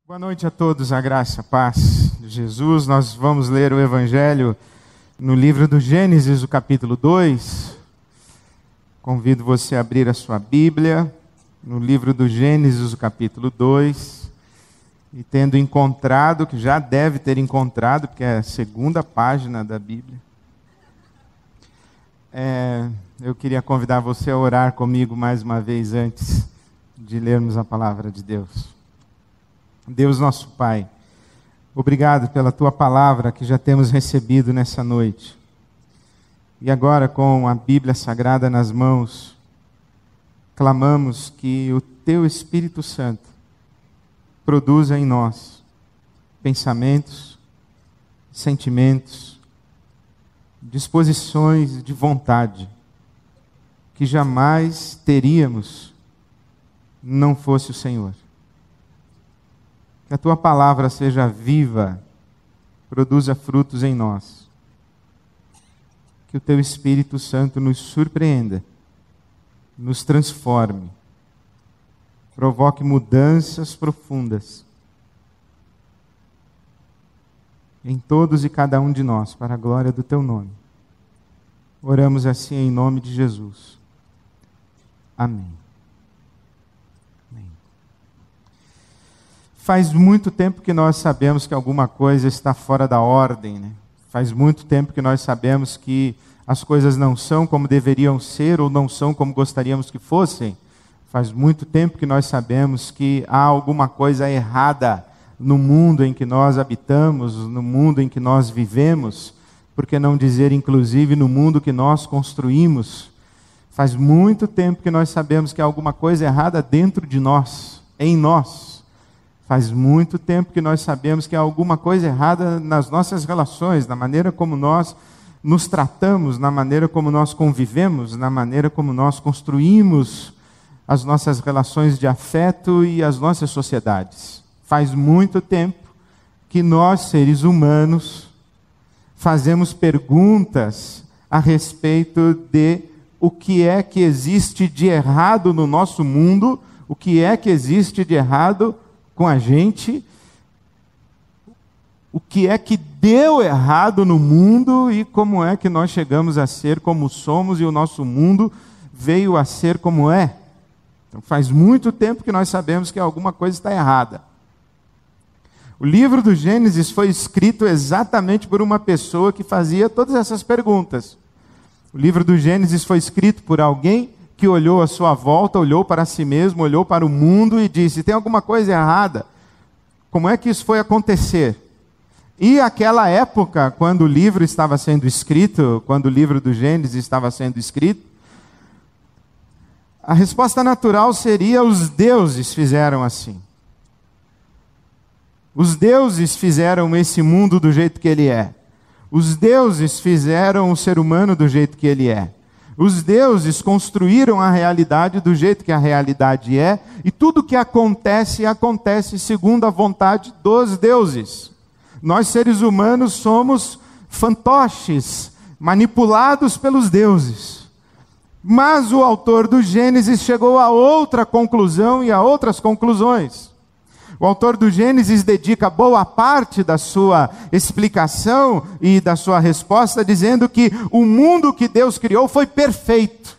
Boa noite a todos, a graça, a paz de Jesus. Nós vamos ler o Evangelho no livro do Gênesis, o capítulo 2. Convido você a abrir a sua Bíblia no livro do Gênesis, o capítulo 2. E tendo encontrado, que já deve ter encontrado, porque é a segunda página da Bíblia, eu queria convidar você a orar comigo mais uma vez antes de lermos a palavra de Deus. Deus nosso Pai, obrigado pela Tua palavra que já temos recebido nessa noite. E agora, com a Bíblia Sagrada nas mãos, clamamos que o Teu Espírito Santo produza em nós pensamentos, sentimentos, disposições de vontade que jamais teríamos não fosse o Senhor. Que a Tua palavra seja viva, produza frutos em nós. Que o Teu Espírito Santo nos surpreenda, nos transforme, provoque mudanças profundas em todos e cada um de nós, para a glória do Teu nome. Oramos assim em nome de Jesus. Amém. Faz muito tempo que nós sabemos que alguma coisa está fora da ordem, né? Faz muito tempo que nós sabemos que as coisas não são como deveriam ser ou não são como gostaríamos que fossem. Faz muito tempo que nós sabemos que há alguma coisa errada no mundo em que nós habitamos, no mundo em que nós vivemos, por que não dizer inclusive no mundo que nós construímos. Faz muito tempo que nós sabemos que há alguma coisa errada dentro de nós, em nós. Faz muito tempo que nós sabemos que há alguma coisa errada nas nossas relações, na maneira como nós nos tratamos, na maneira como nós convivemos, na maneira como nós construímos as nossas relações de afeto e as nossas sociedades. Faz muito tempo que nós, seres humanos, fazemos perguntas a respeito de o que é que existe de errado no nosso mundo, o que é que existe de errado com a gente, o que é que deu errado no mundo e como é que nós chegamos a ser como somos e o nosso mundo veio a ser como é. Então faz muito tempo que nós sabemos que alguma coisa está errada. O livro do Gênesis foi escrito exatamente por uma pessoa que fazia todas essas perguntas. O livro do Gênesis foi escrito por alguém que olhou à sua volta, olhou para si mesmo, olhou para o mundo e disse: tem alguma coisa errada? Como é que isso foi acontecer? E aquela época, quando o livro estava sendo escrito, quando o livro do Gênesis estava sendo escrito, a resposta natural seria: os deuses fizeram assim. Os deuses fizeram esse mundo do jeito que ele é. Os deuses fizeram o ser humano do jeito que ele é. Os deuses construíram a realidade do jeito que a realidade é, e tudo que acontece, acontece segundo a vontade dos deuses. Nós, seres humanos, somos fantoches, manipulados pelos deuses. Mas o autor do Gênesis chegou a outra conclusão e a outras conclusões. O autor do Gênesis dedica boa parte da sua explicação e da sua resposta dizendo que o mundo que Deus criou foi perfeito.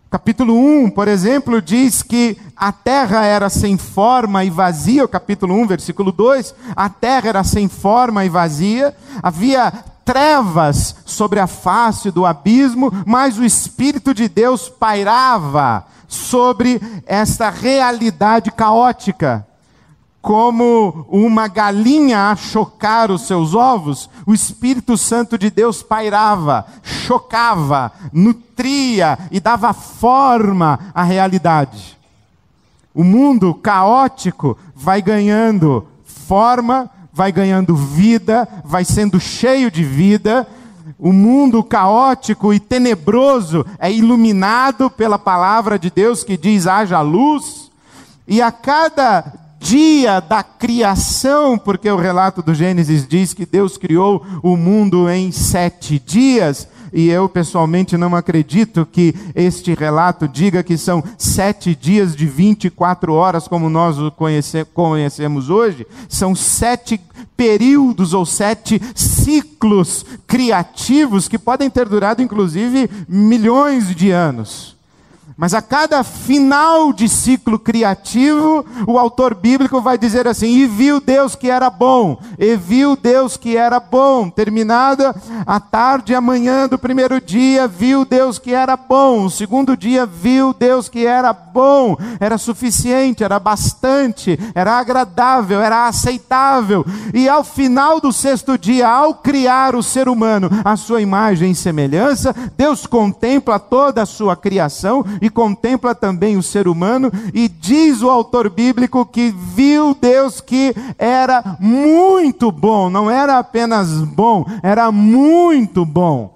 Capítulo 1, por exemplo, diz que a terra era sem forma e vazia. O capítulo 1, versículo 2, a terra era sem forma e vazia. Havia trevas sobre a face do abismo, mas o Espírito de Deus pairava sobre esta realidade caótica. Como uma galinha a chocar os seus ovos, o Espírito Santo de Deus pairava, chocava, nutria e dava forma à realidade. O mundo caótico vai ganhando forma, vai ganhando vida, vai sendo cheio de vida. O mundo caótico e tenebroso é iluminado pela palavra de Deus que diz: haja luz. E a cada dia da criação, porque o relato do Gênesis diz que Deus criou o mundo em 7 dias, e eu pessoalmente não acredito que este relato diga que são 7 dias de 24 horas, como nós o conhecemos hoje. São 7 períodos ou 7 ciclos criativos que podem ter durado inclusive milhões de anos. Mas a cada final de ciclo criativo, o autor bíblico vai dizer assim: e viu Deus que era bom, e viu Deus que era bom. Terminada a tarde e a manhã do primeiro dia, viu Deus que era bom. O segundo dia, viu Deus que era bom. Era suficiente, era bastante, era agradável, era aceitável. E ao final do 6º dia, ao criar o ser humano à sua imagem e semelhança, Deus contempla toda a sua criação e contempla também o ser humano, e diz o autor bíblico que viu Deus que era muito bom. Não era apenas bom, era muito bom.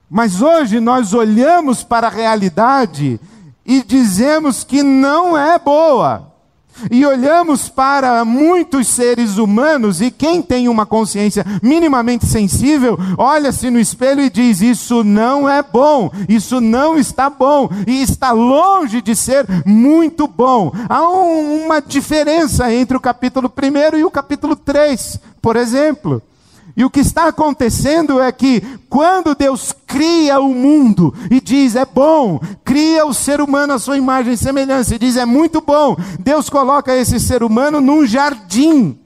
Mas hoje nós olhamos para a realidade e dizemos que não é boa. E olhamos para muitos seres humanos, e quem tem uma consciência minimamente sensível, olha-se no espelho e diz: isso não é bom, isso não está bom, e está longe de ser muito bom. Há uma diferença entre o capítulo 1 e o capítulo 3, por exemplo. E o que está acontecendo é que quando Deus cria o mundo e diz é bom, cria o ser humano à sua imagem e semelhança e diz é muito bom, Deus coloca esse ser humano num jardim.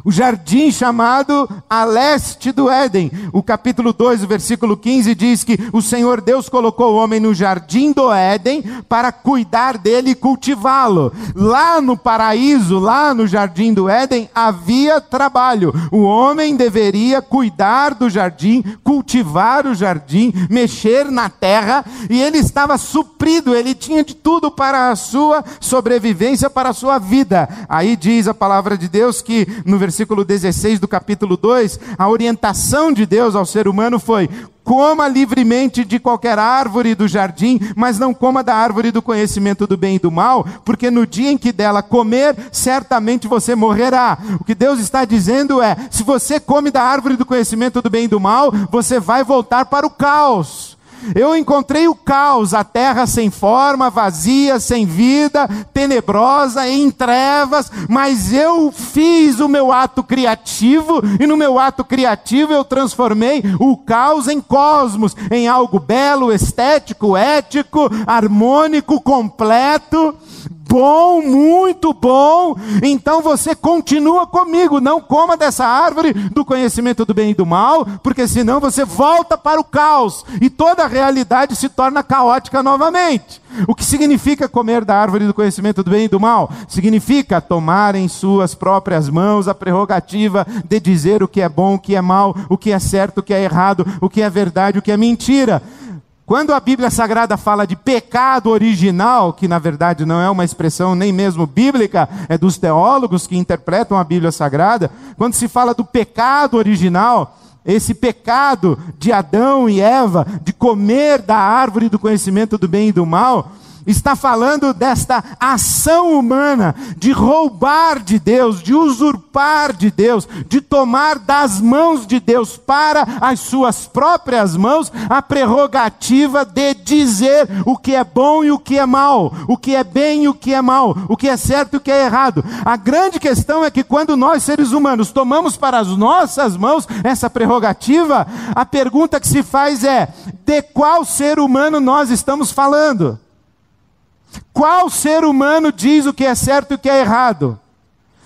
O jardim chamado a leste do Éden. O capítulo 2, o versículo 15 diz que o Senhor Deus colocou o homem no jardim do Éden para cuidar dele e cultivá-lo. Lá no paraíso, lá no jardim do Éden, havia trabalho. O homem deveria cuidar do jardim, cultivar o jardim, mexer na terra, e ele estava suprido, ele tinha de tudo para a sua sobrevivência, para a sua vida. Aí diz a palavra de Deus que no versículo 16 do capítulo 2, a orientação de Deus ao ser humano foi: coma livremente de qualquer árvore do jardim, mas não coma da árvore do conhecimento do bem e do mal, porque no dia em que dela comer, certamente você morrerá. O que Deus está dizendo é: se você come da árvore do conhecimento do bem e do mal, você vai voltar para o caos. Eu encontrei o caos, a terra sem forma, vazia, sem vida, tenebrosa, em trevas, mas eu fiz o meu ato criativo, e no meu ato criativo eu transformei o caos em cosmos, em algo belo, estético, ético, harmônico, completo, bom, muito bom. Então você continua comigo, não coma dessa árvore do conhecimento do bem e do mal, porque senão você volta para o caos, e toda a realidade se torna caótica novamente. O que significa comer da árvore do conhecimento do bem e do mal? Significa tomar em suas próprias mãos a prerrogativa de dizer o que é bom, o que é mal, o que é certo, o que é errado, o que é verdade, o que é mentira. Quando a Bíblia Sagrada fala de pecado original, que na verdade não é uma expressão nem mesmo bíblica, é dos teólogos que interpretam a Bíblia Sagrada, quando se fala do pecado original, esse pecado de Adão e Eva, de comer da árvore do conhecimento do bem e do mal, está falando desta ação humana de roubar de Deus, de usurpar de Deus, de tomar das mãos de Deus para as suas próprias mãos a prerrogativa de dizer o que é bom e o que é mal, o que é bem e o que é mal, o que é certo e o que é errado. A grande questão é que quando nós, seres humanos, tomamos para as nossas mãos essa prerrogativa, a pergunta que se faz é: de qual ser humano nós estamos falando? Qual ser humano diz o que é certo e o que é errado?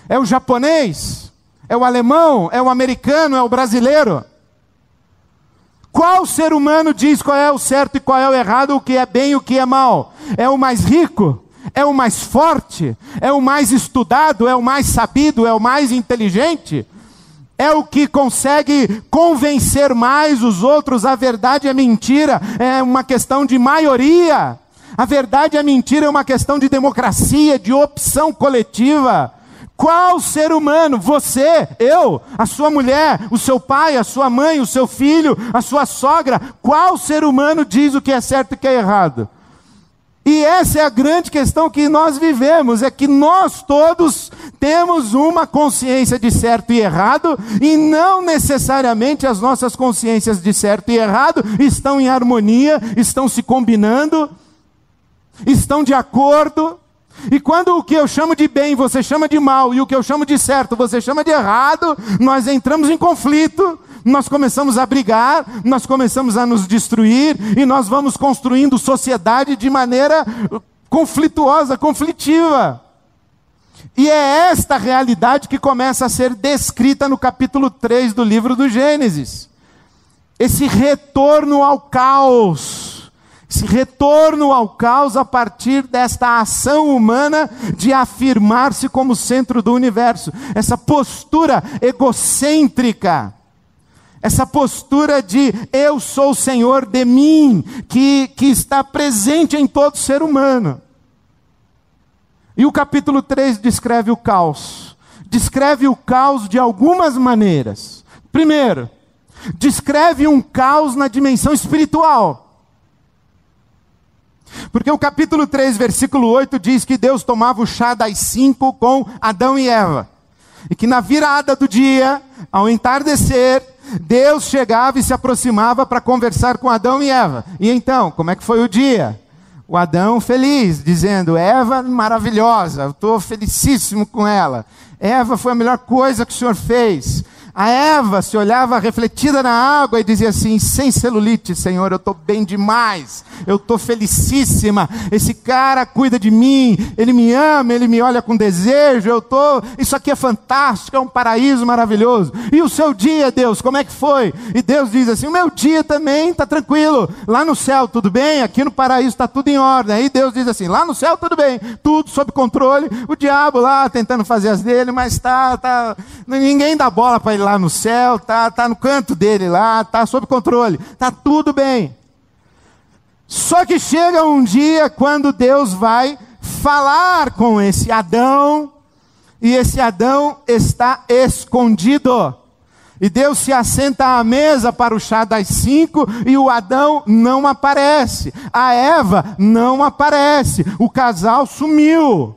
É o japonês? É o alemão? É o americano? É o brasileiro? Qual ser humano diz qual é o certo e qual é o errado, o que é bem e o que é mal? É o mais rico? É o mais forte? É o mais estudado? É o mais sabido? É o mais inteligente? É o que consegue convencer mais os outros? A verdade é mentira? É uma questão de maioria? A verdade e a mentira é uma questão de democracia, de opção coletiva. Qual ser humano, você, eu, a sua mulher, o seu pai, a sua mãe, o seu filho, a sua sogra, qual ser humano diz o que é certo e o que é errado? E essa é a grande questão que nós vivemos, é que nós todos temos uma consciência de certo e errado, e não necessariamente as nossas consciências de certo e errado estão em harmonia, estão se combinando, estão de acordo. E quando o que eu chamo de bem você chama de mal, e o que eu chamo de certo você chama de errado, nós entramos em conflito, nós começamos a brigar, nós começamos a nos destruir, e nós vamos construindo sociedade de maneira conflituosa, conflitiva. E é esta realidade que começa a ser descrita no capítulo 3 do livro do Gênesis. Esse retorno ao caos. Esse retorno ao caos a partir desta ação humana de afirmar-se como centro do universo. Essa postura egocêntrica. Essa postura de eu sou o Senhor de mim, que está presente em todo ser humano. E o capítulo 3 descreve o caos. Descreve o caos de algumas maneiras. Primeiro, descreve um caos na dimensão espiritual. Porque o capítulo 3, versículo 8 diz que Deus tomava o chá das 5 com Adão e Eva. E que na virada do dia, ao entardecer, Deus chegava e se aproximava para conversar com Adão e Eva. E então, como é que foi o dia? O Adão feliz, dizendo, Eva maravilhosa, eu estou felicíssimo com ela. Eva foi a melhor coisa que o Senhor fez. A Eva se olhava refletida na água e dizia assim, sem celulite, Senhor, eu estou bem demais, eu estou felicíssima, esse cara cuida de mim, ele me ama, ele me olha com desejo, isso aqui é fantástico, é um paraíso maravilhoso. E o seu dia, Deus, como é que foi? E Deus diz assim, o meu dia também está tranquilo, lá no céu tudo bem, aqui no paraíso está tudo em ordem. Aí Deus diz assim, lá no céu tudo bem, tudo sob controle, o diabo lá tentando fazer as dele, mas ninguém dá bola para ele lá no céu, tá no canto dele lá, tá sob controle, tá tudo bem. Só que chega um dia quando Deus vai falar com esse Adão, e esse Adão está escondido. E Deus se assenta à mesa para o chá das 5, e o Adão não aparece, a Eva não aparece, o casal sumiu.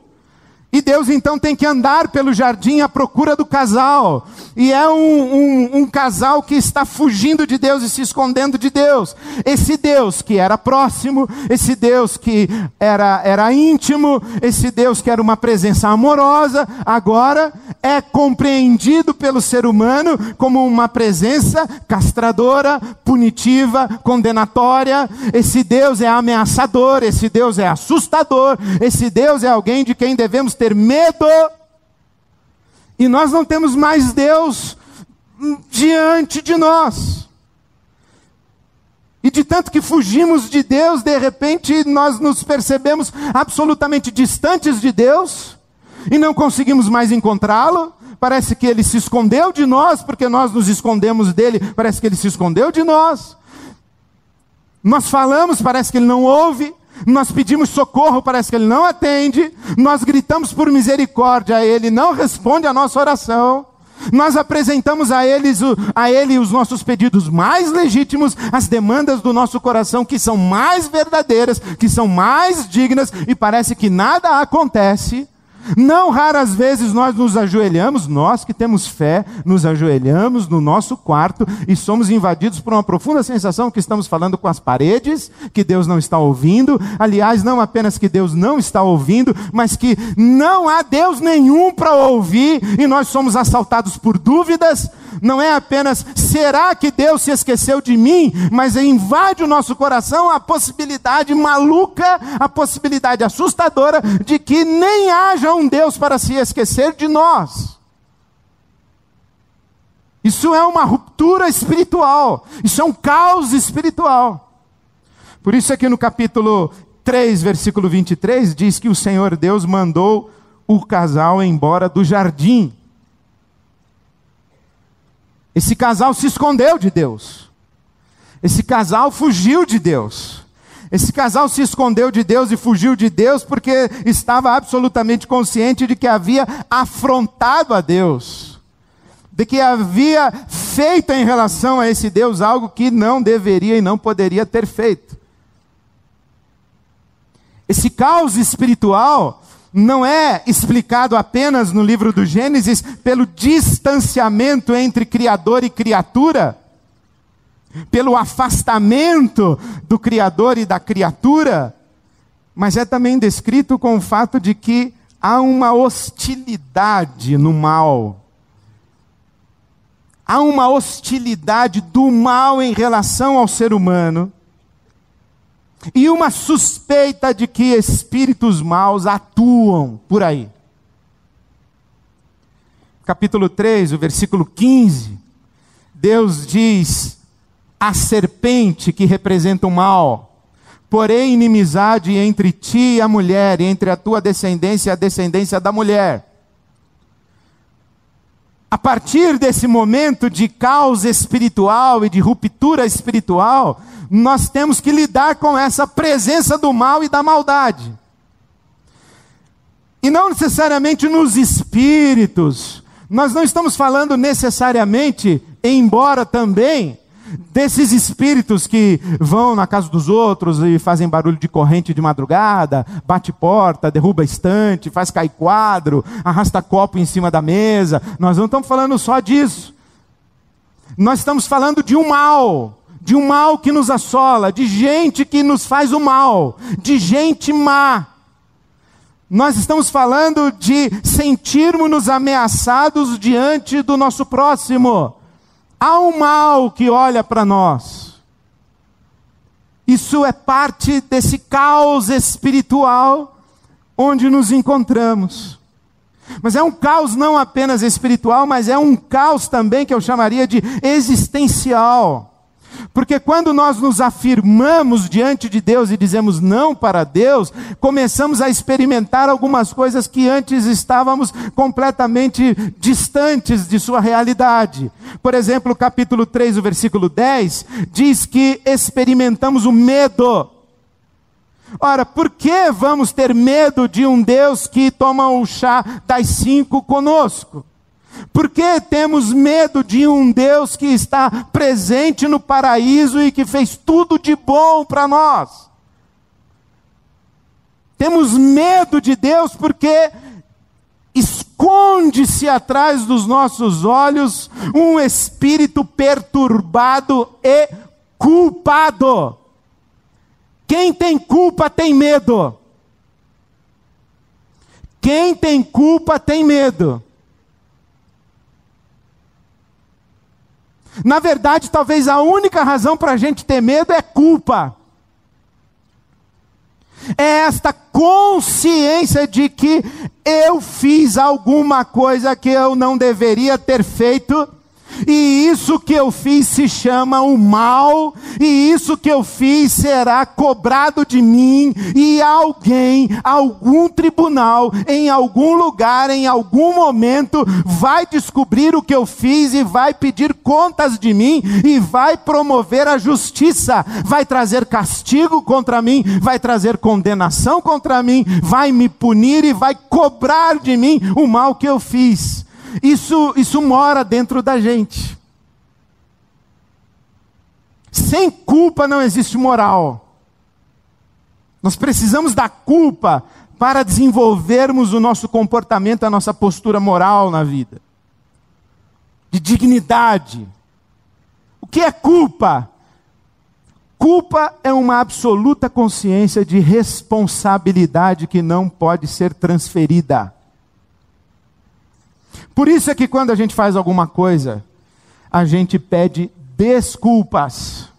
E Deus então tem que andar pelo jardim à procura do casal. E é um casal que está fugindo de Deus e se escondendo de Deus. Esse Deus que era próximo, esse Deus que era íntimo, esse Deus que era uma presença amorosa, agora é compreendido pelo ser humano como uma presença castradora, punitiva, condenatória. Esse Deus é ameaçador, esse Deus é assustador, esse Deus é alguém de quem devemos ter medo, e nós não temos mais Deus diante de nós. E de tanto que fugimos de Deus, de repente nós nos percebemos absolutamente distantes de Deus, e não conseguimos mais encontrá-lo. Parece que Ele se escondeu de nós, porque nós nos escondemos dEle, parece que Ele se escondeu de nós. Nós falamos, parece que Ele não ouve. Nós pedimos socorro, parece que Ele não atende. Nós gritamos por misericórdia, Ele não responde a nossa oração. Nós apresentamos a Ele os nossos pedidos mais legítimos, as demandas do nosso coração que são mais verdadeiras, que são mais dignas, e parece que nada acontece. Não raras vezes nós nos ajoelhamos, nós que temos fé, nos ajoelhamos no nosso quarto e somos invadidos por uma profunda sensação que estamos falando com as paredes, que Deus não está ouvindo. Aliás, não apenas que Deus não está ouvindo, mas que não há Deus nenhum para ouvir, e nós somos assaltados por dúvidas. Não é apenas, será que Deus se esqueceu de mim? Mas invade o nosso coração a possibilidade maluca, a possibilidade assustadora de que nem haja um Deus para se esquecer de nós. Isso é uma ruptura espiritual, isso é um caos espiritual. Por isso aqui no capítulo 3, versículo 23, diz que o Senhor Deus mandou o casal embora do jardim. Esse casal se escondeu de Deus. Esse casal fugiu de Deus. Esse casal se escondeu de Deus e fugiu de Deus porque estava absolutamente consciente de que havia afrontado a Deus. De que havia feito em relação a esse Deus algo que não deveria e não poderia ter feito. Esse caos espiritual não é explicado apenas no livro do Gênesis pelo distanciamento entre Criador e criatura, pelo afastamento do Criador e da criatura, mas é também descrito com o fato de que há uma hostilidade no mal. Há uma hostilidade do mal em relação ao ser humano, e uma suspeita de que espíritos maus atuam por aí. Capítulo 3, o versículo 15, Deus diz: a serpente que representa o mal, porém inimizade entre ti e a mulher, e entre a tua descendência e a descendência da mulher. A partir desse momento de caos espiritual e de ruptura espiritual, nós temos que lidar com essa presença do mal e da maldade. E não necessariamente nos espíritos. Nós não estamos falando necessariamente, embora também, desses espíritos que vão na casa dos outros e fazem barulho de corrente de madrugada, bate porta, derruba estante, faz cair quadro, arrasta copo em cima da mesa. Nós não estamos falando só disso. Nós estamos falando de um mal que nos assola, de gente que nos faz o mal, de gente má. Nós estamos falando de sentirmos-nos ameaçados diante do nosso próximo. Há um mal que olha para nós. Isso é parte desse caos espiritual onde nos encontramos. Mas é um caos não apenas espiritual, mas é um caos também que eu chamaria de existencial. Porque quando nós nos afirmamos diante de Deus e dizemos não para Deus, começamos a experimentar algumas coisas que antes estávamos completamente distantes de sua realidade. Por exemplo, o capítulo 3, o versículo 10, diz que experimentamos o medo. Ora, por que vamos ter medo de um Deus que toma o chá das 5 conosco? Por que temos medo de um Deus que está presente no paraíso e que fez tudo de bom para nós? Temos medo de Deus porque esconde-se atrás dos nossos olhos um espírito perturbado e culpado. Quem tem culpa tem medo. Quem tem culpa tem medo. Na verdade, talvez a única razão para a gente ter medo é culpa. É esta consciência de que eu fiz alguma coisa que eu não deveria ter feito, e isso que eu fiz se chama o mal, e isso que eu fiz será cobrado de mim, e alguém, algum tribunal, em algum lugar, em algum momento, vai descobrir o que eu fiz e vai pedir contas de mim, e vai promover a justiça, vai trazer castigo contra mim, vai trazer condenação contra mim, vai me punir e vai cobrar de mim o mal que eu fiz. Isso mora dentro da gente. Sem culpa não existe moral. Nós precisamos da culpa para desenvolvermos o nosso comportamento, a nossa postura moral na vida. De dignidade. O que é culpa? Culpa é uma absoluta consciência de responsabilidade que não pode ser transferida. Por isso é que quando a gente faz alguma coisa, a gente pede desculpas.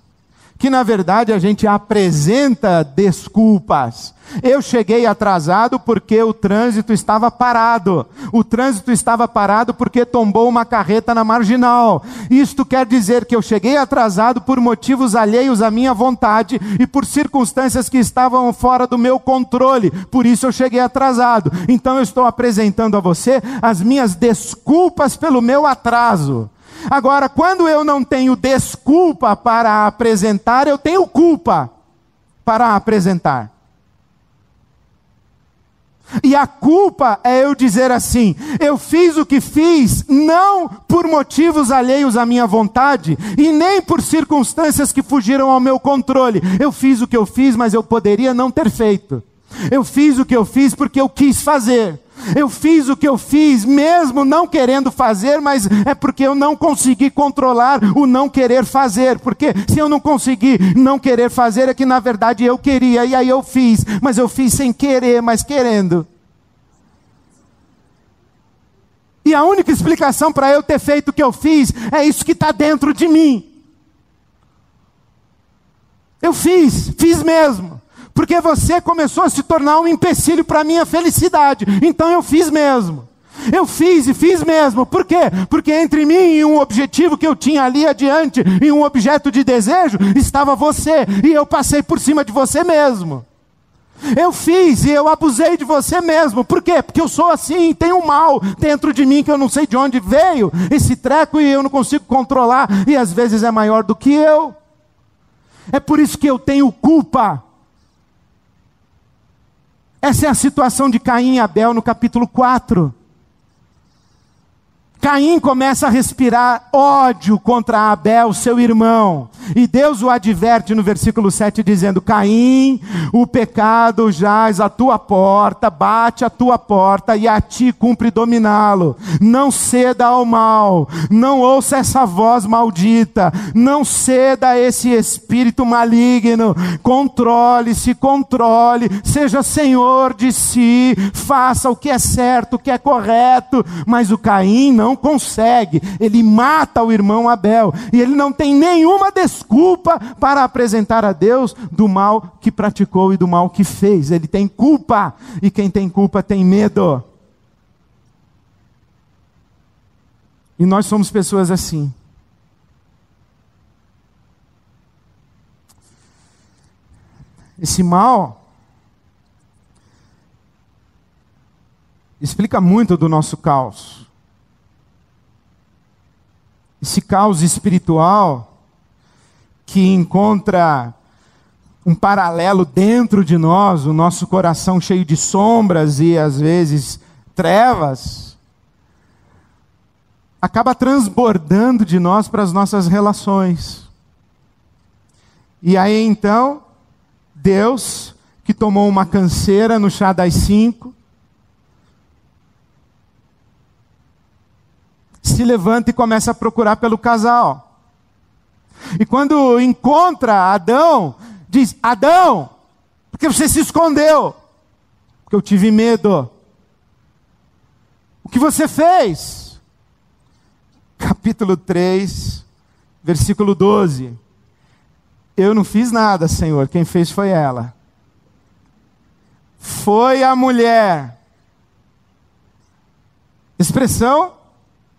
Que na verdade a gente apresenta desculpas. Eu cheguei atrasado porque o trânsito estava parado. O trânsito estava parado porque tombou uma carreta na marginal. Isto quer dizer que eu cheguei atrasado por motivos alheios à minha vontade e por circunstâncias que estavam fora do meu controle. Por isso eu cheguei atrasado. Então eu estou apresentando a você as minhas desculpas pelo meu atraso. Agora, quando eu não tenho desculpa para apresentar, eu tenho culpa para apresentar. E a culpa é eu dizer assim: eu fiz o que fiz, não por motivos alheios à minha vontade, e nem por circunstâncias que fugiram ao meu controle. Eu fiz o que eu fiz, mas eu poderia não ter feito. Eu fiz o que eu fiz porque eu quis fazer. Eu fiz o que eu fiz mesmo não querendo fazer, mas é porque eu não consegui controlar o não querer fazer. Porque se eu não consegui não querer fazer, é que na verdade eu queria, e aí eu fiz. Mas eu fiz sem querer, mas querendo. E a única explicação para eu ter feito o que eu fiz, é isso que está dentro de mim. Eu fiz mesmo. Porque você começou a se tornar um empecilho para a minha felicidade. Então eu fiz mesmo. Eu fiz e fiz mesmo. Por quê? Porque entre mim e um objetivo que eu tinha ali adiante, e um objeto de desejo, estava você. E eu passei por cima de você mesmo. Eu fiz e eu abusei de você mesmo. Por quê? Porque eu sou assim, tem um mal dentro de mim que eu não sei de onde veio esse treco e eu não consigo controlar, e às vezes é maior do que eu. É por isso que eu tenho culpa. Essa é a situação de Caim e Abel no capítulo 4. Caim começa a respirar ódio contra Abel, seu irmão. E Deus o adverte no versículo 7 dizendo: Caim, o pecado jaz à tua porta, bate à tua porta, e a ti cumpre dominá-lo. Não ceda ao mal, não ouça essa voz maldita, não ceda a esse espírito maligno. Controle-se, seja senhor de si, faça o que é certo, o que é correto. Mas o Caim não consegue, ele mata o irmão Abel, e ele não tem nenhuma desculpa para apresentar a Deus do mal que praticou e do mal que fez. Ele tem culpa, e quem tem culpa tem medo. E nós somos pessoas assim. Esse mal explica muito do nosso caos. Esse caos espiritual que encontra um paralelo dentro de nós, o nosso coração cheio de sombras e às vezes trevas, acaba transbordando de nós para as nossas relações. E aí então, Deus, que tomou uma canseira no chá das 5, se levanta e começa a procurar pelo casal. E quando encontra Adão, diz: Adão, por que você se escondeu? Porque eu tive medo. O que você fez? Capítulo 3, versículo 12. Eu não fiz nada, Senhor, quem fez foi ela. Foi a mulher. Expressão,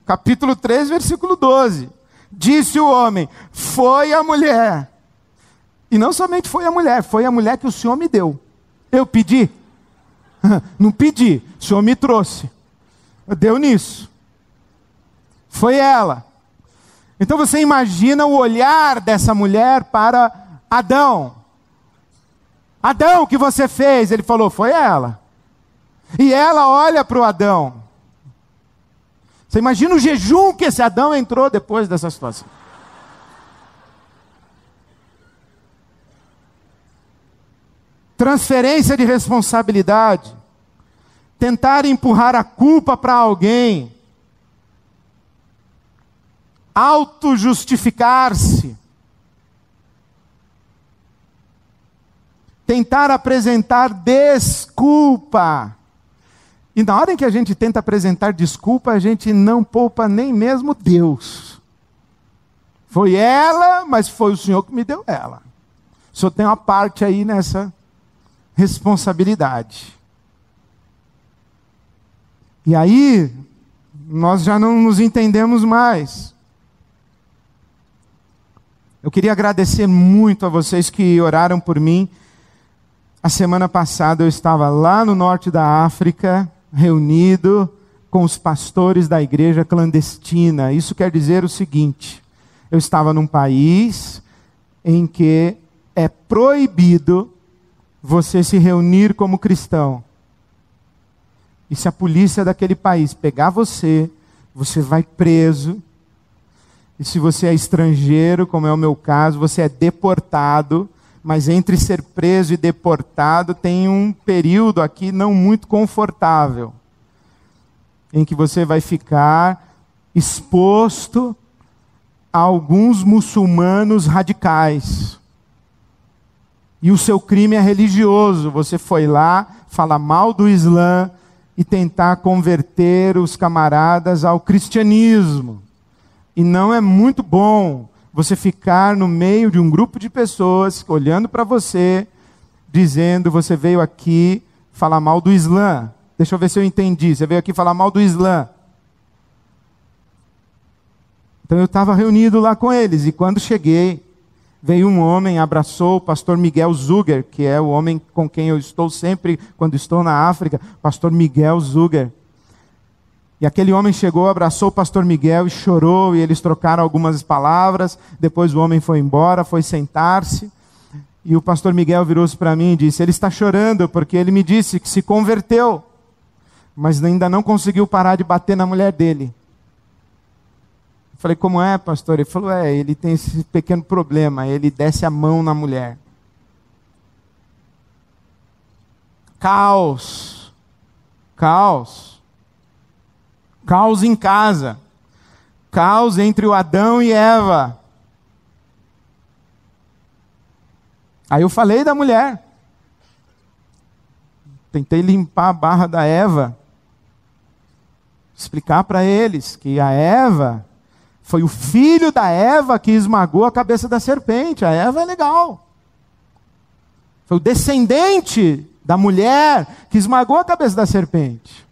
capítulo 3, versículo 12. Disse o homem: foi a mulher. E não somente foi a mulher que o Senhor me deu. Eu pedi? Não pedi, o Senhor me trouxe. Deu nisso. Foi ela. Então você imagina o olhar dessa mulher para Adão. Adão, o que você fez? Ele falou: foi ela. E ela olha para o Adão. Você imagina o jejum que esse Adão entrou depois dessa situação. Transferência de responsabilidade. Tentar empurrar a culpa para alguém. Auto-justificar-se. Tentar apresentar desculpa. E na hora em que a gente tenta apresentar desculpa, a gente não poupa nem mesmo Deus. Foi ela, mas foi o Senhor que me deu ela. O Senhor tem uma parte aí nessa responsabilidade. E aí, nós já não nos entendemos mais. Eu queria agradecer muito a vocês que oraram por mim. A semana passada eu estava lá no norte da África, reunido com os pastores da igreja clandestina. Isso quer dizer o seguinte: eu estava num país em que é proibido você se reunir como cristão. E se a polícia daquele país pegar você, você vai preso. E se você é estrangeiro, como é o meu caso, você é deportado. mas entre ser preso e deportado tem um período aqui não muito confortável, em que você vai ficar exposto a alguns muçulmanos radicais. E o seu crime é religioso. Você foi lá falar mal do Islã e tentar converter os camaradas ao cristianismo. E não é muito bom você ficar no meio de um grupo de pessoas olhando para você, dizendo: você veio aqui falar mal do Islã. Deixa eu ver se eu entendi. Você veio aqui falar mal do Islã. Então eu estava reunido lá com eles, e quando cheguei, veio um homem, abraçou o pastor Miguel Zuger, que é o homem com quem eu estou sempre quando estou na África, pastor Miguel Zuger. E aquele homem chegou, abraçou o pastor Miguel e chorou, e eles trocaram algumas palavras. Depois o homem foi embora, foi sentar-se, e o pastor Miguel virou-se para mim e disse: ele está chorando porque ele me disse que se converteu, mas ainda não conseguiu parar de bater na mulher dele. Eu falei: como é, pastor? Ele falou: ele tem esse pequeno problema, ele desce a mão na mulher. Caos. Caos. Caos em casa. Caos entre o Adão e Eva. Aí eu falei da mulher. Tentei limpar a barra da Eva. Explicar para eles que a Eva foi o filho da Eva que esmagou a cabeça da serpente. A Eva é legal. Foi o descendente da mulher que esmagou a cabeça da serpente.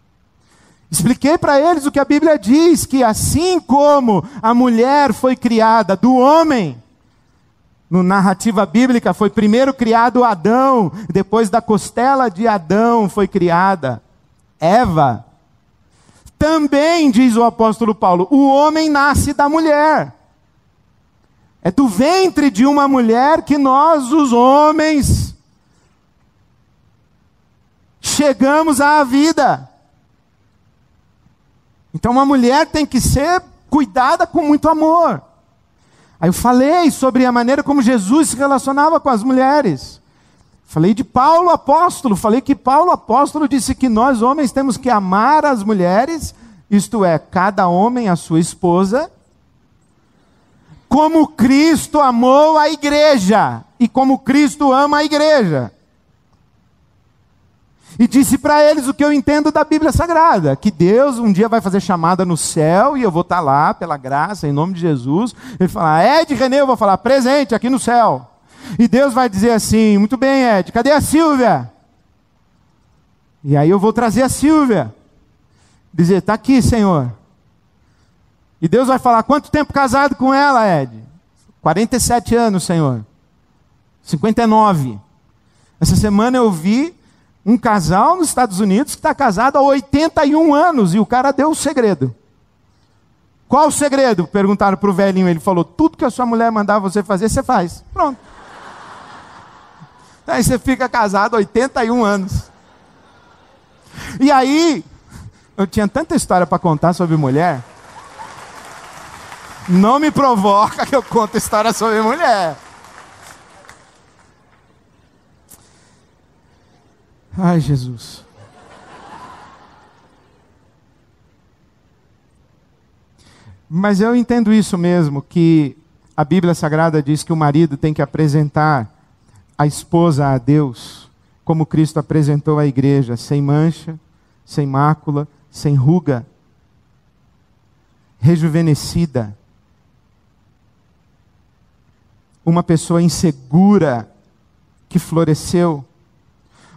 Expliquei para eles o que a Bíblia diz, que assim como a mulher foi criada do homem, na narrativa bíblica foi primeiro criado Adão, depois da costela de Adão foi criada Eva. Também, diz o apóstolo Paulo, o homem nasce da mulher. É do ventre de uma mulher que nós, os homens, chegamos à vida. Então uma mulher tem que ser cuidada com muito amor. Aí eu falei sobre a maneira como Jesus se relacionava com as mulheres. Falei de Paulo apóstolo, falei que Paulo apóstolo disse que nós homens temos que amar as mulheres, isto é, cada homem a sua esposa, como Cristo amou a igreja, e como Cristo ama a igreja. E disse para eles o que eu entendo da Bíblia Sagrada, que Deus um dia vai fazer chamada no céu, e eu vou estar lá, pela graça, em nome de Jesus. Ele fala: Ed, Renê, eu vou falar: presente aqui no céu. E Deus vai dizer assim: muito bem, Ed, cadê a Silvia? E aí eu vou trazer a Silvia. Dizer: está aqui, Senhor. E Deus vai falar: quanto tempo casado com ela, Ed? 47 anos, Senhor. 59. Essa semana eu vi um casal nos Estados Unidos que está casado há 81 anos, e o cara deu o segredo. Qual o segredo? Perguntaram para o velhinho, ele falou: tudo que a sua mulher mandar você fazer, você faz. Pronto. Aí você fica casado há 81 anos. E aí, eu tinha tanta história para contar sobre mulher. Não me provoca que eu conto história sobre mulher. Ai, Jesus. Mas eu entendo isso mesmo, que a Bíblia Sagrada diz que o marido tem que apresentar a esposa a Deus, como Cristo apresentou a igreja, sem mancha, sem mácula, sem ruga, rejuvenescida. Uma pessoa insegura que floresceu.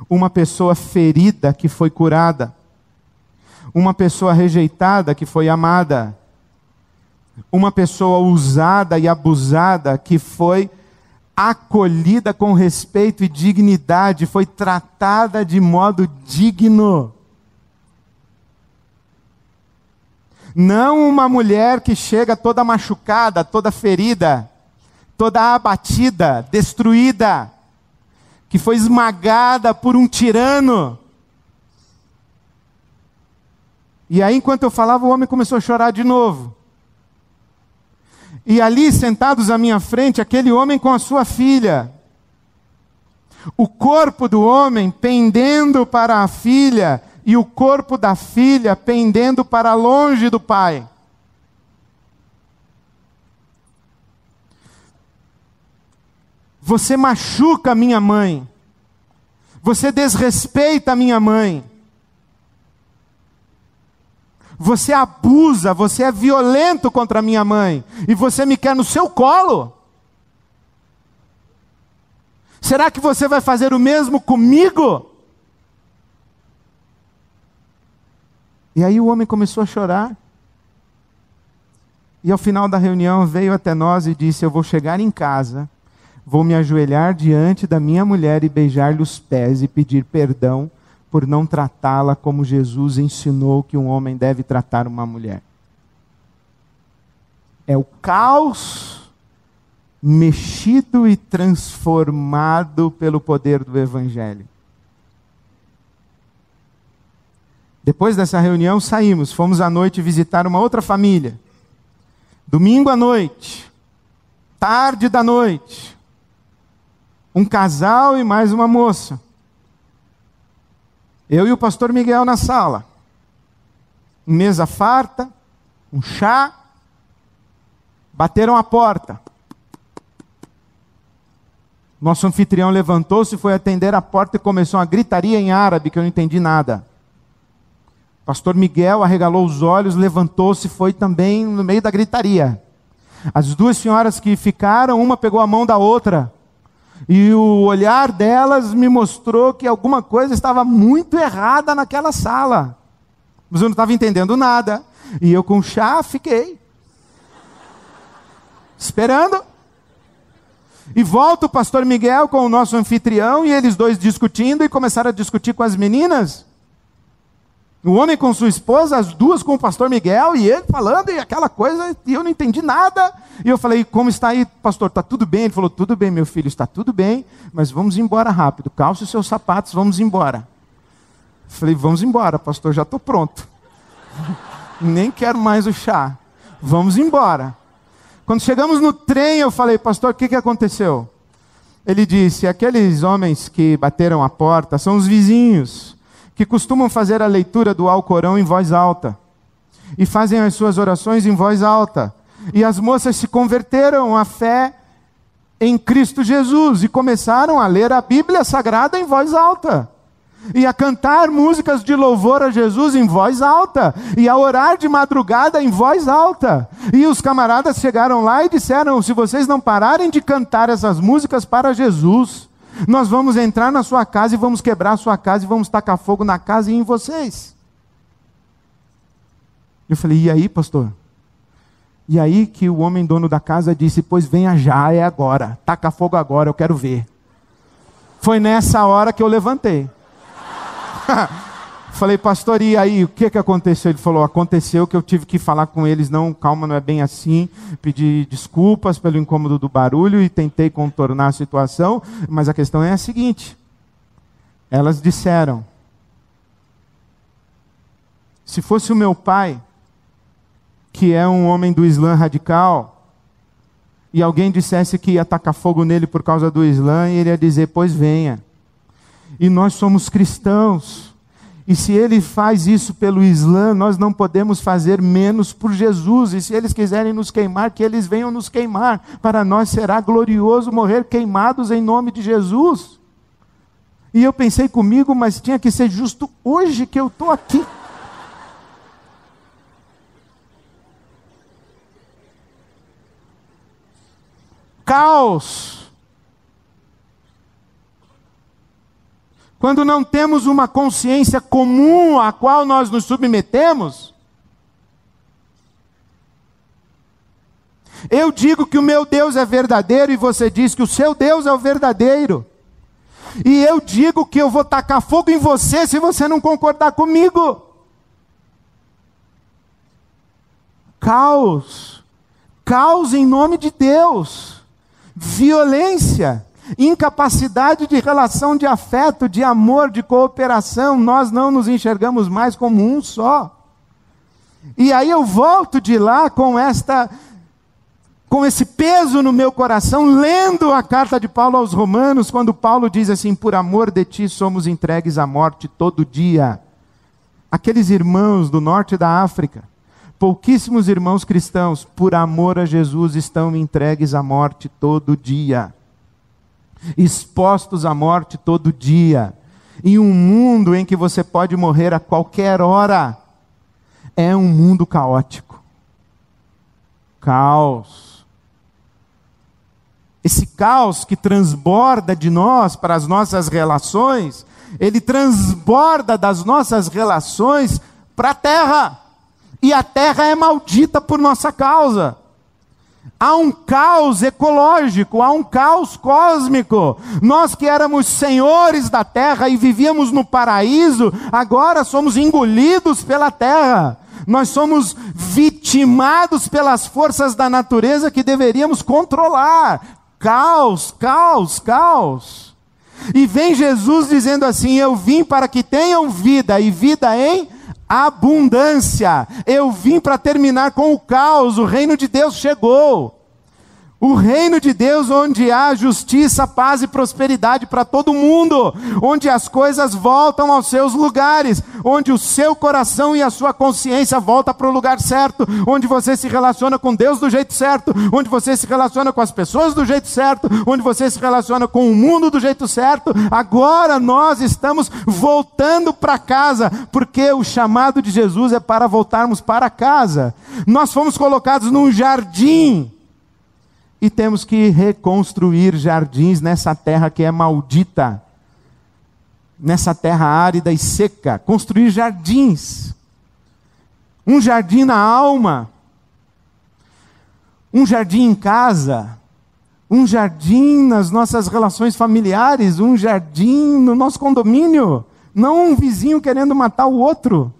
Uma pessoa ferida que foi curada. Uma pessoa rejeitada que foi amada. Uma pessoa usada e abusada que foi acolhida com respeito e dignidade, foi tratada de modo digno. Não uma mulher que chega toda machucada, toda ferida, toda abatida, destruída, que foi esmagada por um tirano. E aí, enquanto eu falava, o homem começou a chorar de novo. E ali, sentados à minha frente, aquele homem com a sua filha. O corpo do homem pendendo para a filha e o corpo da filha pendendo para longe do pai. Você machuca a minha mãe. Você desrespeita a minha mãe. Você abusa, você é violento contra a minha mãe. E você me quer no seu colo? Será que você vai fazer o mesmo comigo? E aí o homem começou a chorar. E ao final da reunião veio até nós e disse: eu vou chegar em casa, vou me ajoelhar diante da minha mulher e beijar-lhe os pés e pedir perdão por não tratá-la como Jesus ensinou que um homem deve tratar uma mulher. É o caos mexido e transformado pelo poder do Evangelho. Depois dessa reunião saímos, fomos à noite visitar uma outra família. Domingo à noite, tarde da noite, um casal e mais uma moça. Eu e o pastor Miguel na sala. Mesa farta, um chá. Bateram a porta. Nosso anfitrião levantou-se, foi atender a porta e começou uma gritaria em árabe que eu não entendi nada. Pastor Miguel arregalou os olhos, levantou-se e foi também no meio da gritaria. As duas senhoras que ficaram, uma pegou a mão da outra. E o olhar delas me mostrou que alguma coisa estava muito errada naquela sala. Mas eu não estava entendendo nada. E eu com chá fiquei esperando. E volta o pastor Miguel com o nosso anfitrião e eles dois discutindo e começaram a discutir com as meninas. O homem com sua esposa, as duas com o pastor Miguel e ele falando e aquela coisa, e eu não entendi nada. E eu falei: como está aí, pastor? Está tudo bem? Ele falou: tudo bem, meu filho, está tudo bem, mas vamos embora rápido. Calce os seus sapatos, vamos embora. Eu falei: vamos embora, pastor, já estou pronto. Nem quero mais o chá. Vamos embora. Quando chegamos no trem, eu falei: pastor, o que aconteceu? Ele disse: aqueles homens que bateram a porta são os vizinhos, que costumam fazer a leitura do Alcorão em voz alta, e fazem as suas orações em voz alta, e as moças se converteram à fé em Cristo Jesus, e começaram a ler a Bíblia Sagrada em voz alta, e a cantar músicas de louvor a Jesus em voz alta, e a orar de madrugada em voz alta, e os camaradas chegaram lá e disseram: se vocês não pararem de cantar essas músicas para Jesus, nós vamos entrar na sua casa e vamos quebrar a sua casa e vamos tacar fogo na casa e em vocês. Eu falei: e aí, pastor? E aí que o homem dono da casa disse: pois venha já, é agora, taca fogo agora, eu quero ver. Foi nessa hora que eu levantei. Falei: pastor, e aí, o que aconteceu? Ele falou: aconteceu que eu tive que falar com eles. Não, calma, não é bem assim. Pedi desculpas pelo incômodo do barulho e tentei contornar a situação, mas a questão é a seguinte: elas disseram, se fosse o meu pai, que é um homem do Islã radical, e alguém dissesse que ia tacar fogo nele por causa do Islã, ele ia dizer: pois venha. E nós somos cristãos, e se ele faz isso pelo Islã, nós não podemos fazer menos por Jesus. E se eles quiserem nos queimar, que eles venham nos queimar. Para nós será glorioso morrer queimados em nome de Jesus. E eu pensei comigo: mas tinha que ser justo hoje que eu estou aqui. Caos. Quando não temos uma consciência comum à qual nós nos submetemos, eu digo que o meu Deus é verdadeiro e você diz que o seu Deus é o verdadeiro. E eu digo que eu vou tacar fogo em você se você não concordar comigo. Caos. Caos em nome de Deus. Violência. Incapacidade de relação de afeto, de amor, de cooperação. Nós não nos enxergamos mais como um só. E aí eu volto de lá com esta com esse peso no meu coração, lendo a carta de Paulo aos Romanos, quando Paulo diz assim: por amor de ti somos entregues à morte todo dia. Aqueles irmãos do norte da África, pouquíssimos irmãos cristãos, por amor a Jesus, estão entregues à morte todo dia, expostos à morte todo dia, em um mundo em que você pode morrer a qualquer hora. É um mundo caótico, caos. Esse caos que transborda de nós para as nossas relações, ele transborda das nossas relações para a terra. E a terra é maldita por nossa causa. Há um caos ecológico, há um caos cósmico. Nós que éramos senhores da terra e vivíamos no paraíso, agora somos engolidos pela terra. Nós somos vitimados pelas forças da natureza que deveríamos controlar. Caos, caos, caos. E vem Jesus dizendo assim: eu vim para que tenham vida, e vida em abundância. Eu vim para terminar com o caos. O reino de Deus chegou. O reino de Deus, onde há justiça, paz e prosperidade para todo mundo, onde as coisas voltam aos seus lugares, onde o seu coração e a sua consciência voltam para o lugar certo, onde você se relaciona com Deus do jeito certo, onde você se relaciona com as pessoas do jeito certo, onde você se relaciona com o mundo do jeito certo. Agora nós estamos voltando para casa, porque o chamado de Jesus é para voltarmos para casa. Nós fomos colocados num jardim, e temos que reconstruir jardins nessa terra que é maldita, nessa terra árida e seca. Construir jardins, um jardim na alma, um jardim em casa, um jardim nas nossas relações familiares, um jardim no nosso condomínio, não um vizinho querendo matar o outro.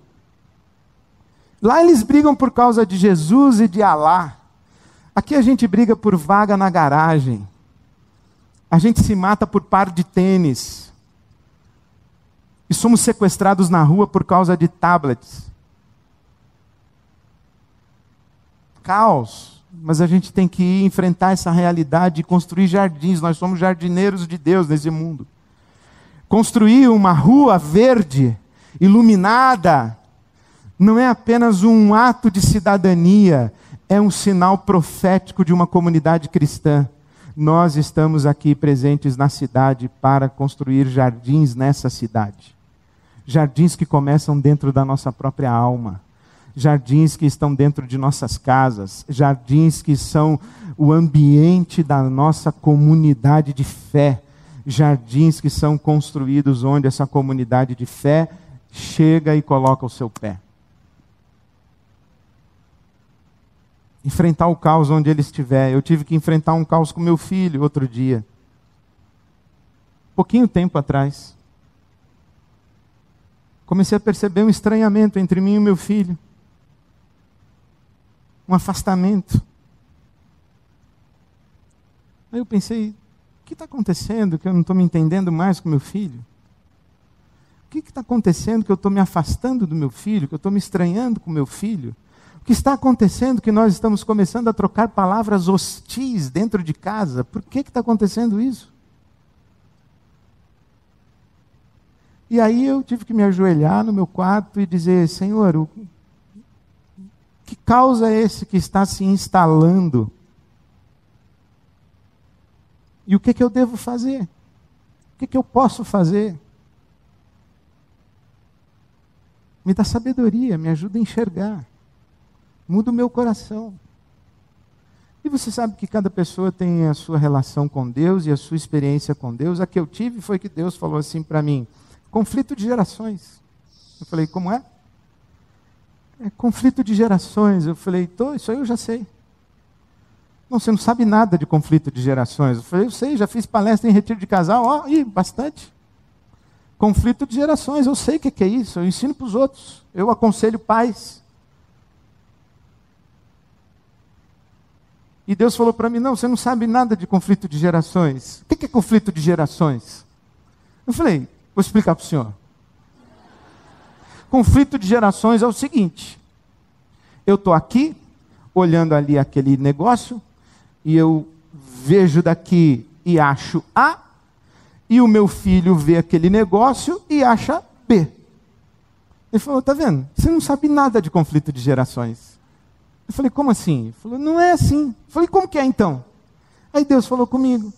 Lá eles brigam por causa de Jesus e de Alá. Aqui a gente briga por vaga na garagem. A gente se mata por par de tênis. E somos sequestrados na rua por causa de tablets. Caos. Mas a gente tem que ir enfrentar essa realidade e construir jardins. Nós somos jardineiros de Deus nesse mundo. Construir uma rua verde, iluminada, não é apenas um ato de cidadania, é um sinal profético de uma comunidade cristã. Nós estamos aqui presentes na cidade para construir jardins nessa cidade. Jardins que começam dentro da nossa própria alma. Jardins que estão dentro de nossas casas. Jardins que são o ambiente da nossa comunidade de fé. Jardins que são construídos onde essa comunidade de fé chega e coloca o seu pé. Enfrentar o caos onde ele estiver. Eu tive que enfrentar um caos com meu filho outro dia. Pouquinho tempo atrás. Comecei a perceber um estranhamento entre mim e o meu filho. Um afastamento. Aí eu pensei: o que está acontecendo que eu não estou me entendendo mais com meu filho? O que está acontecendo que eu estou me afastando do meu filho, que eu estou me estranhando com meu filho? O que está acontecendo que nós estamos começando a trocar palavras hostis dentro de casa? Por que está acontecendo isso? E aí eu tive que me ajoelhar no meu quarto e dizer: Senhor, que caos é esse que está se instalando? E o que eu devo fazer? O que eu posso fazer? Me dá sabedoria, me ajuda a enxergar. Muda o meu coração. E você sabe que cada pessoa tem a sua relação com Deus e a sua experiência com Deus. A que eu tive foi que Deus falou assim para mim: conflito de gerações. Eu falei: como é? É conflito de gerações. Eu falei: isso aí eu já sei. Não, você não sabe nada de conflito de gerações. Eu falei: eu sei, já fiz palestra em retiro de casal, bastante. Conflito de gerações, eu sei o que é isso, eu ensino para os outros, eu aconselho pais. E Deus falou para mim: não, você não sabe nada de conflito de gerações. O que é conflito de gerações? Eu falei: vou explicar para o senhor. Conflito de gerações é o seguinte: eu estou aqui, olhando ali aquele negócio, e eu vejo daqui e acho A, e o meu filho vê aquele negócio e acha B. Ele falou, tá vendo? Você não sabe nada de conflito de gerações. Eu falei, como assim? Ele falou, não é assim. Eu falei, como que é então? Aí Deus falou comigo.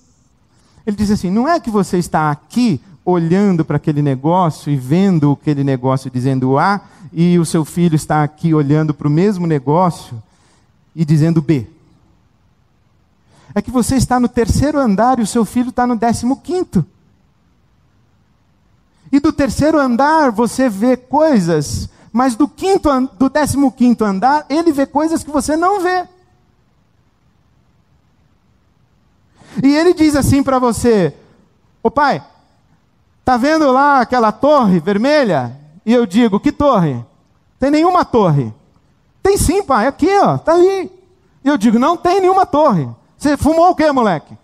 Ele disse assim, não é que você está aqui olhando para aquele negócio e vendo aquele negócio dizendo A, e o seu filho está aqui olhando para o mesmo negócio e dizendo B. É que você está no 3º andar e o seu filho está no 15º. E do 3º andar você vê coisas, mas do 15º andar ele vê coisas que você não vê. E ele diz assim para você, ô pai, tá vendo lá aquela torre vermelha? E eu digo, que torre? Tem nenhuma torre. Tem sim, pai, aqui ó, tá ali. E eu digo, não tem nenhuma torre. Você fumou o quê, moleque?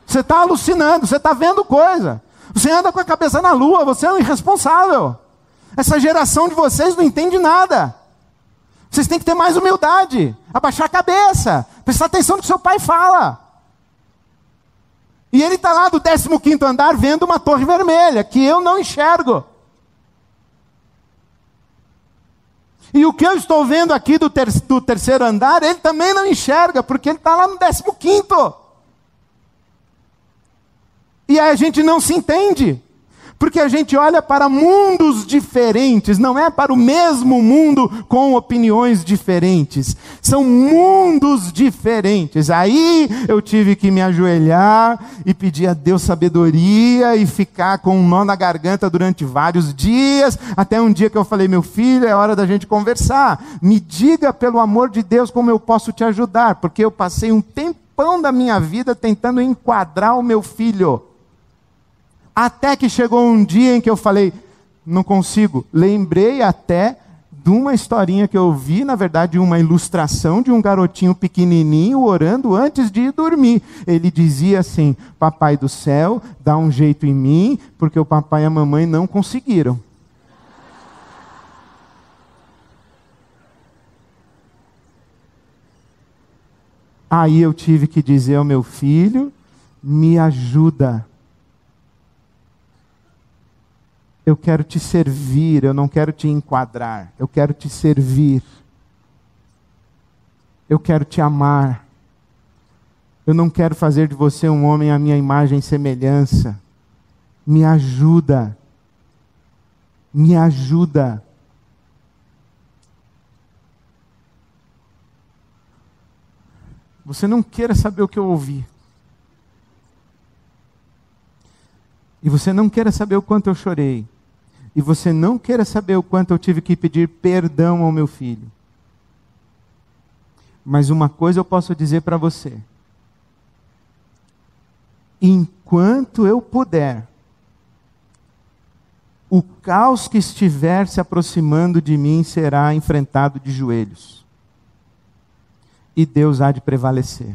Você está alucinando, você está vendo coisa. Você anda com a cabeça na lua, você é um irresponsável. Essa geração de vocês não entende nada. Vocês têm que ter mais humildade, abaixar a cabeça, prestar atenção no que seu pai fala. E ele está lá do 15º andar vendo uma torre vermelha, que eu não enxergo. E o que eu estou vendo aqui do 3º andar, ele também não enxerga, porque ele está lá no 15º. E aí a gente não se entende, porque a gente olha para mundos diferentes, não é para o mesmo mundo com opiniões diferentes. São mundos diferentes. Aí eu tive que me ajoelhar e pedir a Deus sabedoria e ficar com um nó na garganta durante vários dias, até um dia que eu falei, meu filho, é hora da gente conversar. Me diga, pelo amor de Deus, como eu posso te ajudar, porque eu passei um tempão da minha vida tentando enquadrar o meu filho. Até que chegou um dia em que eu falei, não consigo. Lembrei até de uma historinha que eu vi, na verdade, uma ilustração de um garotinho pequenininho orando antes de ir dormir. Ele dizia assim, papai do céu, dá um jeito em mim, porque o papai e a mamãe não conseguiram. Aí eu tive que dizer ao meu filho, me ajuda. Eu quero te servir, eu não quero te enquadrar, eu quero te servir. Eu quero te amar. Eu não quero fazer de você um homem à minha imagem e semelhança. Me ajuda. Me ajuda. Você não queira saber o que eu ouvi. E você não queira saber o quanto eu chorei. E você não queira saber o quanto eu tive que pedir perdão ao meu filho. Mas uma coisa eu posso dizer para você. Enquanto eu puder, o caos que estiver se aproximando de mim será enfrentado de joelhos. E Deus há de prevalecer.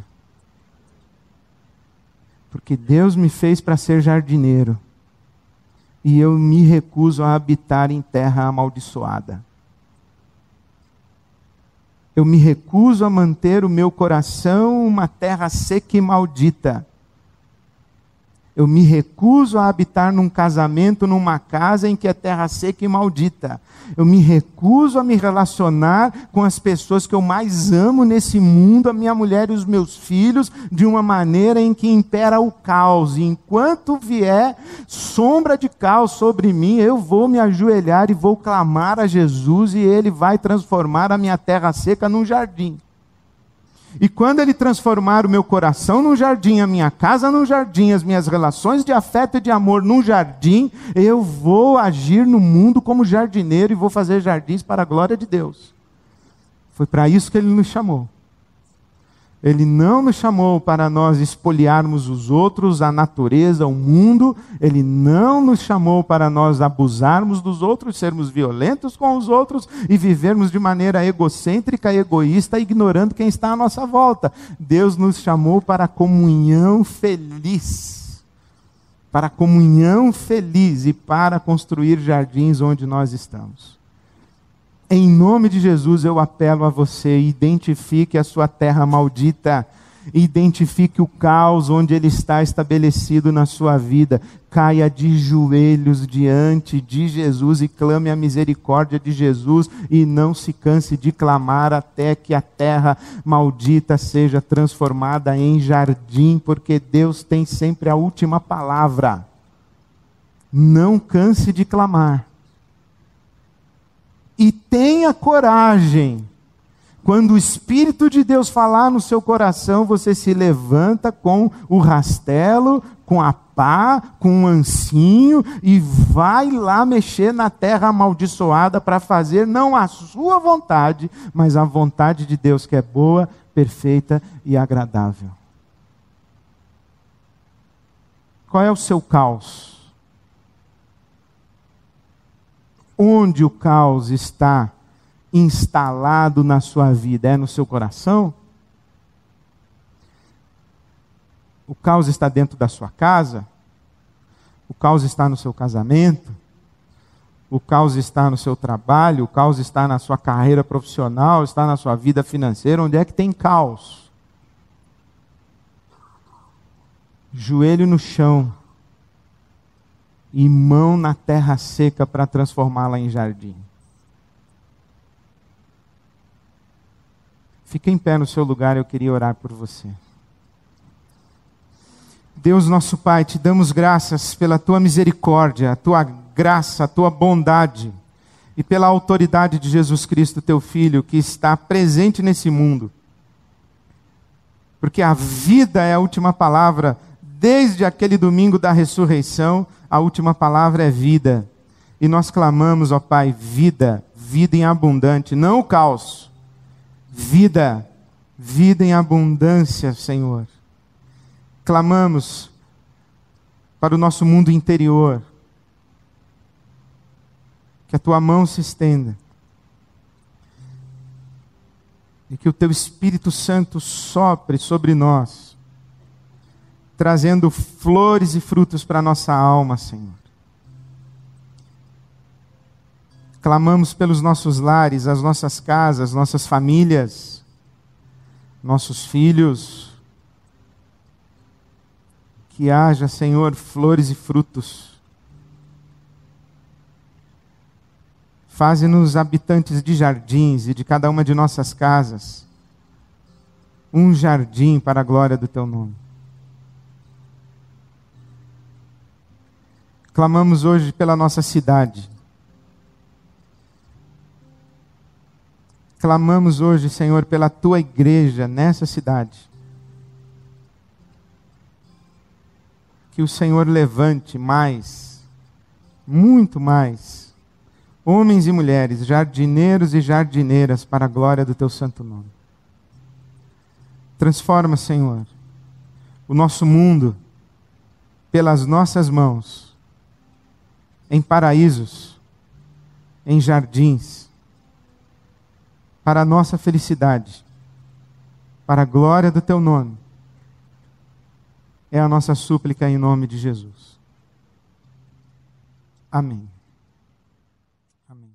Porque Deus me fez para ser jardineiro. E eu me recuso a habitar em terra amaldiçoada. Eu me recuso a manter o meu coração uma terra seca e maldita. Eu me recuso a habitar num casamento, numa casa em que é terra seca e maldita. Eu me recuso a me relacionar com as pessoas que eu mais amo nesse mundo, a minha mulher e os meus filhos, de uma maneira em que impera o caos. E enquanto vier sombra de caos sobre mim, eu vou me ajoelhar e vou clamar a Jesus e Ele vai transformar a minha terra seca num jardim. E quando Ele transformar o meu coração num jardim, a minha casa num jardim, as minhas relações de afeto e de amor num jardim, eu vou agir no mundo como jardineiro e vou fazer jardins para a glória de Deus. Foi para isso que Ele nos chamou. Ele não nos chamou para nós espoliarmos os outros, a natureza, o mundo. Ele não nos chamou para nós abusarmos dos outros, sermos violentos com os outros e vivermos de maneira egocêntrica, egoísta, ignorando quem está à nossa volta. Deus nos chamou para a comunhão feliz. Para a comunhão feliz e para construir jardins onde nós estamos. Em nome de Jesus eu apelo a você, identifique a sua terra maldita Identifique o caos onde ele está estabelecido na sua vida. Caia de joelhos diante de Jesus e clame a misericórdia de Jesus. E não se canse de clamar até que a terra maldita seja transformada em jardim, porque Deus tem sempre a última palavra. Não canse de clamar. E tenha coragem. Quando o Espírito de Deus falar no seu coração, você se levanta com o rastelo, com a pá, com um ancinho e vai lá mexer na terra amaldiçoada para fazer não a sua vontade, mas a vontade de Deus, que é boa, perfeita e agradável. Qual é o seu caos? Onde o caos está instalado na sua vida? É no seu coração? O caos está dentro da sua casa? O caos está no seu casamento? O caos está no seu trabalho? O caos está na sua carreira profissional? Está na sua vida financeira? Onde é que tem caos? Joelho no chão e mão na terra seca para transformá-la em jardim. Fique em pé no seu lugar, eu queria orar por você. Deus nosso Pai, te damos graças pela tua misericórdia, a tua graça, a tua bondade e pela autoridade de Jesus Cristo, teu Filho, que está presente nesse mundo. Porque a vida é a última palavra, desde aquele domingo da ressurreição, a última palavra é vida. E nós clamamos, ó Pai, vida, vida em abundante, não o caos. Vida, vida em abundância, Senhor. Clamamos para o nosso mundo interior, que a tua mão se estenda e que o teu Espírito Santo sopre sobre nós, trazendo flores e frutos para a nossa alma, Senhor. Clamamos pelos nossos lares, as nossas casas, nossas famílias, nossos filhos. Que haja, Senhor, flores e frutos. Faze-nos habitantes de jardins e de cada uma de nossas casas um jardim para a glória do teu nome. Clamamos hoje pela nossa cidade. Clamamos hoje, Senhor, pela tua igreja nessa cidade. Que o Senhor levante mais, muito mais, homens e mulheres, jardineiros e jardineiras para a glória do teu santo nome. Transforma, Senhor, o nosso mundo pelas nossas mãos em paraísos, em jardins, para a nossa felicidade, para a glória do teu nome. É a nossa súplica em nome de Jesus. Amém. Amém.